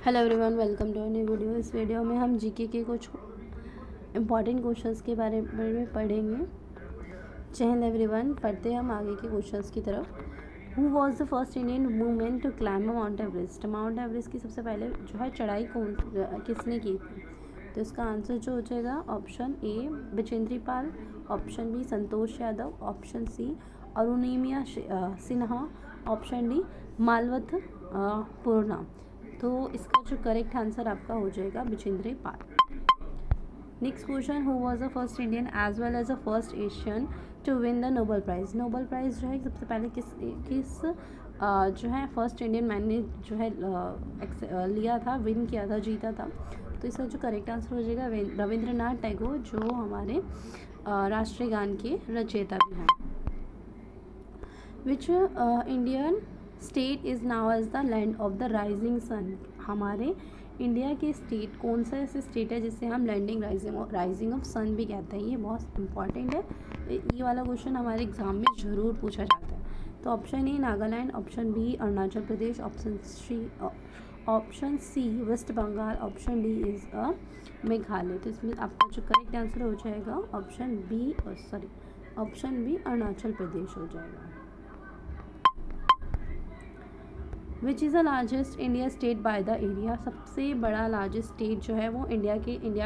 Hello everyone, welcome to new video. इस वीडियो में हम जीके के कुछ इम्पॉर्टेंट क्वेश्चंस के बारे में पढ़ेंगे। जय हिंद एवरीवन। पढ़ते हैं हम आगे के क्वेश्चंस की तरफ। Who was the first Indian women to climb Mount Everest? Mount Everest की सबसे पहले जो है चढ़ाई किसने की थी? तो इसका आंसर जो हो जाएगा option A Bachendri Pal, option B Santosh Yadav, option C Arunima Sinha, option D Malavath Poorna. तो इसका जो करेक्ट आंसर आपका हो जाएगा Bachendri Pal. Next question, who was the first Indian as well as the first Asian to win the Nobel prize? Nobel prize जो है सबसे पहले किस जो है फर्स्ट इंडियन मैन ने जो है लिया था, विन किया था, जीता था। तो इसका जो करेक्ट आंसर हो जाएगा रविंद्रनाथ टैगोर, जो हमारे राष्ट्रीय गान के रचयिता भी हैं। Which Indian state is known as the land of the rising sun? हमारे इंडिया के स्टेट कौन सा ऐसे स्टेट है जिसे हम लैंडिंग राइजिंग ऑफ सन भी कहते हैं? ये बहुत इंपॉर्टेंट है, ये वाला क्वेश्चन हमारे एग्जाम में ज़रूर पूछा जाता है। तो option A Nagaland, option B Arunachal Pradesh, option C West Bengal, option D is Meghalaya. तो इसमें आपका जो करेक्ट आंसर हो जाएगा ऑप्शन बी अरुणाचल प्रदेश हो जाएगा। विच is the largest India state by the area? सबसे बड़ा लार्जेस्ट स्टेट जो है वो इंडिया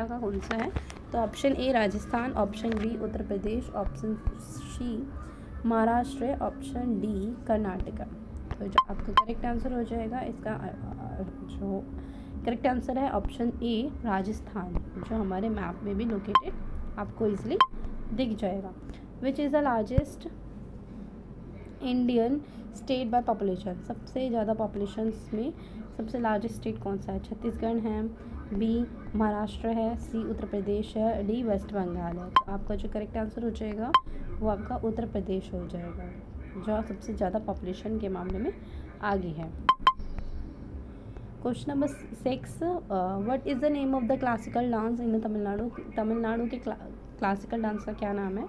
का कौन सा है? तो option A Rajasthan, option B Uttar Pradesh, option C Maharashtra, option D Karnataka. तो जो आपका करेक्ट आंसर हो जाएगा, इसका जो करेक्ट आंसर है ऑप्शन ए राजस्थान, जो हमारे मैप में भी लोकेटेड आपको इजीली दिख जाएगा। विच is the largest Indian state by population? सबसे ज़्यादा पॉपुलेशन में सबसे लार्जेस्ट स्टेट कौन सा है? छत्तीसगढ़ है, बी महाराष्ट्र है, सी उत्तर प्रदेश है, डी वेस्ट बंगाल है। तो आपका जो करेक्ट आंसर हो जाएगा वो आपका उत्तर प्रदेश हो जाएगा, जो सबसे ज़्यादा पॉपुलेशन के मामले में आगे है। Question number 6, what is the name of the classical dance in Tamil Nadu? Tamil Nadu के क्लासिकल डांस का क्या नाम है?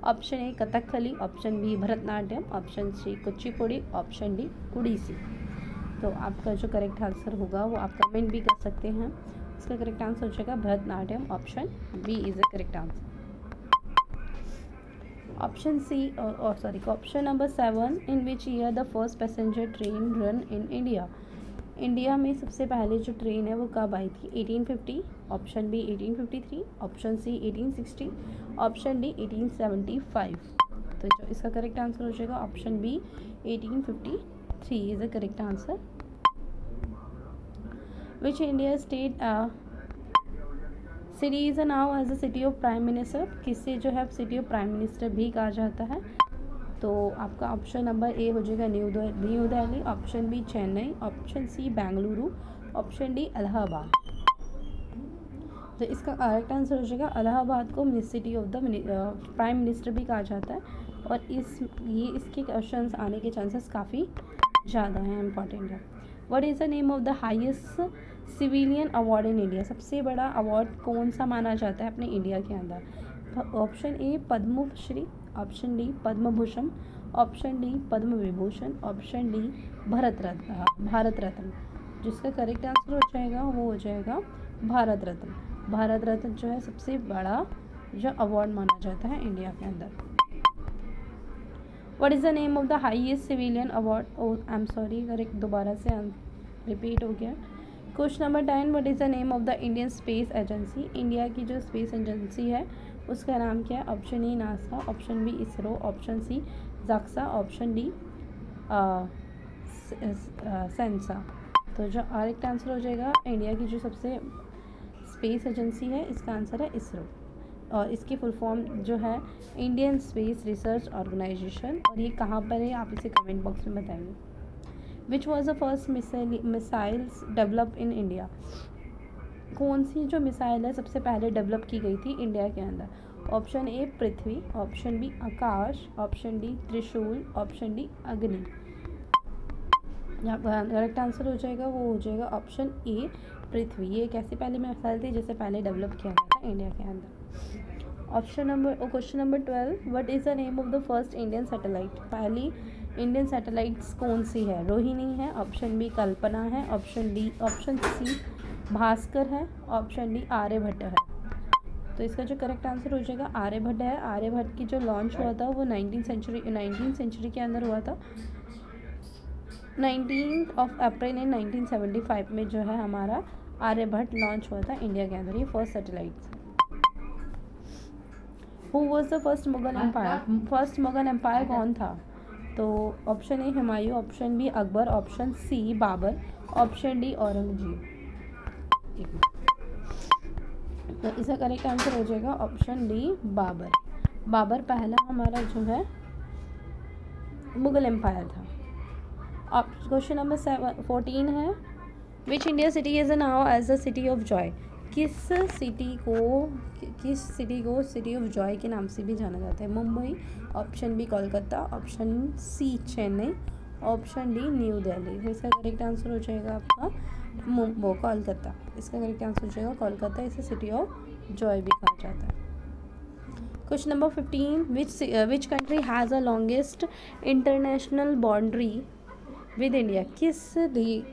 Option A Kathakali, option B Bharatanatyam, option C Kuchipudi, option D Odissi. तो आपका जो करेक्ट आंसर होगा वो आप कमेंट भी कर सकते हैं। इसका करेक्ट आंसर हो जाएगा Bharatanatyam, option B is the correct answer. Option number 7, in which year the first passenger train run in India? India में सबसे पहले जो ट्रेन है वो कब आई थी? 1850, option B 1853, option C 1860, option D 1875। तो जो इसका करेक्ट आंसर हो जाएगा option B 1853 is the correct answer. Which India state city is known as the city of prime minister? किससे जो है सिटी ऑफ प्राइम मिनिस्टर भी कहा जाता है? तो आपका ऑप्शन नंबर ए हो जाएगा New Delhi, option B Chennai, option C Bengaluru, option D Allahabad. तो इसका करेक्ट आंसर हो जाएगा इलाहाबाद को city of the prime minister भी कहा जाता है, और इसके क्वेश्चंस आने के चांसेस काफ़ी ज़्यादा हैं, इंपॉर्टेंट है। What is the name of the highest civilian award in India? सबसे बड़ा अवार्ड कौन सा माना जाता है अपने इंडिया के अंदर? Option A Padma Shri, option D Padma Bhushan, option D Padma Vibhushan, option D Bharat Ratna. जिसका करेक्ट आंसर हो जाएगा वो हो जाएगा भारत रत्न। भारत रत्न जो है सबसे बड़ा जो अवार्ड माना जाता है इंडिया के अंदर। What is the name of the highest civilian award? I am sorry, correct दोबारा से रिपीट हो गया। Question number 10, what is the name of the Indian space agency? India की जो स्पेस एजेंसी है उसका नाम क्या है? Option A NASA, option B ISRO, option C JAXA, option D SANSA. तो जो करेक्ट आंसर हो जाएगा इंडिया की जो सबसे स्पेस एजेंसी है, इसका आंसर है इसरो, और इसकी फुल फॉर्म जो है इंडियन स्पेस रिसर्च ऑर्गेनाइजेशन। और ये कहाँ पर है आप इसे कमेंट बॉक्स में बताइए। विच was the first missiles develop in India? कौन सी जो मिसाइल है सबसे पहले डेवलप की गई थी इंडिया के अंदर? Option A Prithvi, option B Akash, option D Trishul, option D Agni. Correct answer हो जाएगा वो हो जाएगा ऑप्शन ए पृथ्वी। ये एक ऐसी पहली मिसाइल थी जिसे पहले डेवलप किया गया था इंडिया के अंदर। Question number 12, what is the name of the first Indian satellite? पहली इंडियन सैटेलाइट्स कौन सी है? रोहिणी है, ऑप्शन बी कल्पना है, ऑप्शन सी भास्कर है, ऑप्शन डी आर्यभट्ट है। तो इसका जो करेक्ट आंसर हो जाएगा आर्यभट्ट है। आर्यभट्ट की जो लॉन्च हुआ था वो 19th सेंचुरी के अंदर हुआ था। 19 अप्रैल 1975 में जो है हमारा आर्यभट्ट लॉन्च हुआ था इंडिया के अंदर, ये first satellite. Who was the first Mughal empire? First Mughal empire कौन था? तो option A Humayun, option B Akbar, option C Babur, option D Aurangzeb. तो इसका करेक्ट आंसर हो जाएगा ऑप्शन डी बाबर। बाबर पहला हमारा जो है मुगल एम्पायर था। क्वेश्चन नंबर 14 है, which India city is known as the city of joy? किस सिटी को सिटी ऑफ जॉय के नाम से भी जाना जाता है? Mumbai, option B Kolkata, option C Chennai, option D New Delhi. तो इसका करेक्ट आंसर हो जाएगा आपका कोलकाता। इसका करेक्ट आंसर हो जाएगा कोलकाता, इसे सिटी ऑफ जॉय भी कहा जाता है। Question number 15, which country has a longest international boundary with India?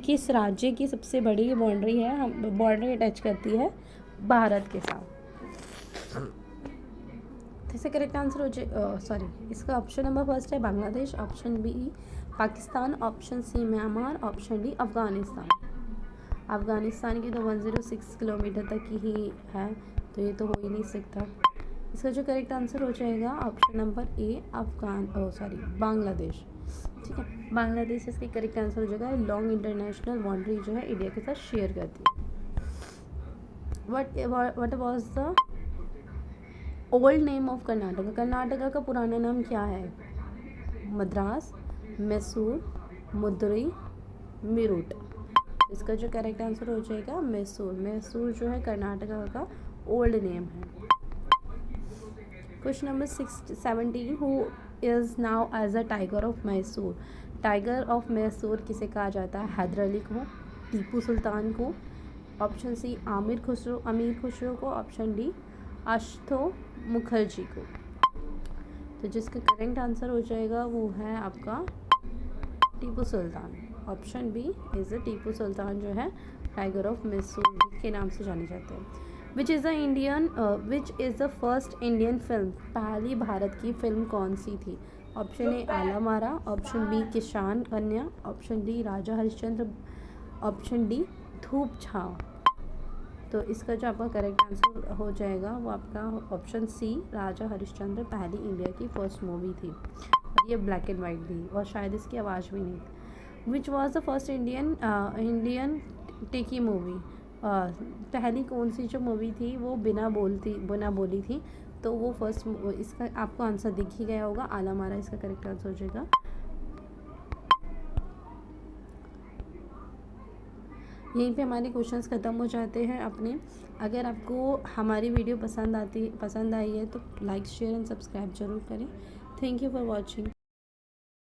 किस राज्य की सबसे बड़ी बाउंड्री है, हम बाउंड्री अटैच करती है भारत के साथ? इसका करेक्ट आंसर हो जाए इसका ऑप्शन नंबर फर्स्ट है Bangladesh, option B Pakistan, option C Myanmar, option D Afghanistan. Afghanistan की तो 106 किलोमीटर तक की ही है, तो ये तो हो ही नहीं सकता। इसका जो करेक्ट आंसर हो जाएगा ऑप्शन नंबर ए बांग्लादेश। ठीक है, बांग्लादेश इसकी करेक्ट आंसर हो जाएगा। लॉन्ग इंटरनेशनल बाउंड्री जो है इंडिया के साथ शेयर करती है। What was the old name of Karnataka? Karnataka का पुराना नाम क्या है? मद्रास, मैसूर, मदुरई, मीरठ। इसका जो करेक्ट आंसर हो जाएगा मैसूर जो है कर्नाटका का ओल्ड नेम है। Question number 17, who is known as a tiger of Mysore? Tiger of Mysore किसे कहा जाता है? हैदर अली को, टीपू सुल्तान को, ऑप्शन सी अमीर खुसरो को, ऑप्शन डी आशुतोष मुखर्जी को। तो जिसका करेक्ट आंसर हो जाएगा वो है आपका Tipu Sultan. Option B is Tipu Sultan जो है टाइगर ऑफ मैसूर के नाम से जाने जाते हैं। Which is the first Indian film? पहली भारत की फिल्म कौन सी थी? Option A Alam Ara, option B Kisan Kanya, option D Raja Harishchandra, option D Dhoop Chhaon. तो इसका जो आपका करेक्ट आंसर हो जाएगा वो आपका ऑप्शन सी राजा हरिश्चंद्र पहली इंडिया की फर्स्ट मूवी थी, और ये ब्लैक एंड वाइट थी और शायद इसकी आवाज़ भी नहीं थी। Which was the first Indian talkie movie? पहली कौन सी जो मूवी थी वो बिना बोली थी, तो वो फर्स्ट, इसका आपको आंसर दिख ही गया होगा, आलमारा इसका करेक्ट आंसर हो जाएगा। यहीं पे हमारे क्वेश्चंस ख़त्म हो जाते हैं अपने। अगर आपको हमारी वीडियो पसंद आई है तो लाइक शेयर एंड सब्सक्राइब जरूर करें। Thank you for watching.